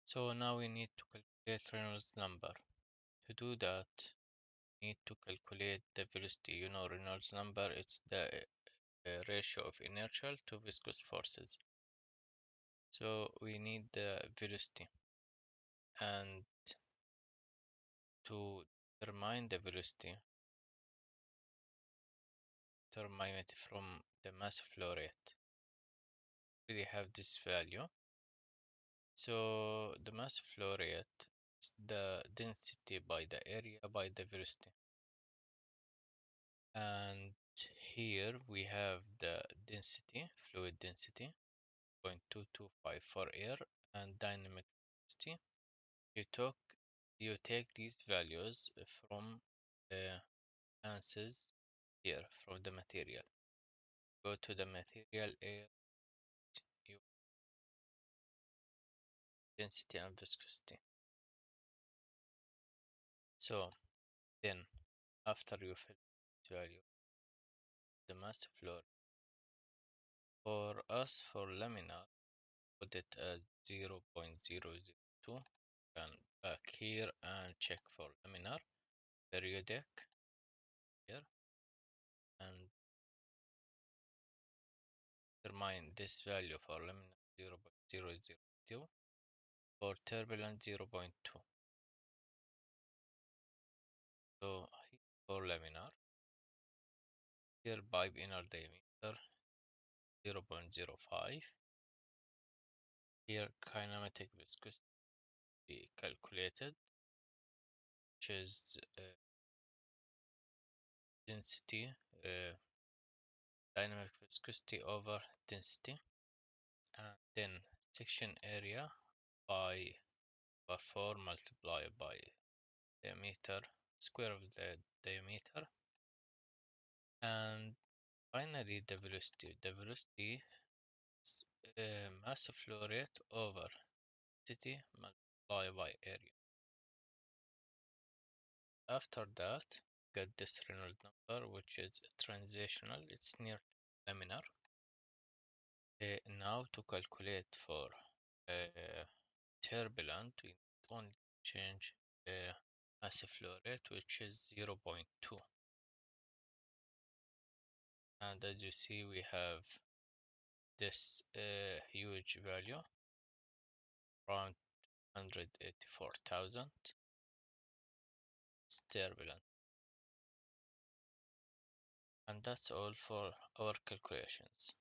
So now we need to calculate Reynolds number. To do that, we need to calculate the velocity. You know, Reynolds number, it's the ratio of inertial to viscous forces. So we need the velocity, and to determine the velocity, determine it from the mass flow rate. We have this value. So the mass flow rate is the density by the area by the velocity. And here we have the density, fluid density, 0.225 for air, and dynamic velocity. You take these values from the ANSYS here, from the material. Go to the material air, you density and viscosity. So then after you fill this value, the mass flow for us for laminar, put it at 0.002. Can back here and check for laminar periodic here and determine this value for laminar 0.002, for turbulent 0.2. So for laminar, here pipe inner diameter 0.05. Here kinematic viscosity calculated, which is density, dynamic viscosity over density, and then section area by 4 multiplied by diameter, square of the diameter, and finally the velocity. The velocity is mass flow rate over density multiplied by area. After that, get this Reynolds number, which is transitional, it's near laminar. Now to calculate for turbulent, we only change mass flow rate, which is 0.2. And as you see, we have this huge value, around 184,000. It's turbulent. And that's all for our calculations.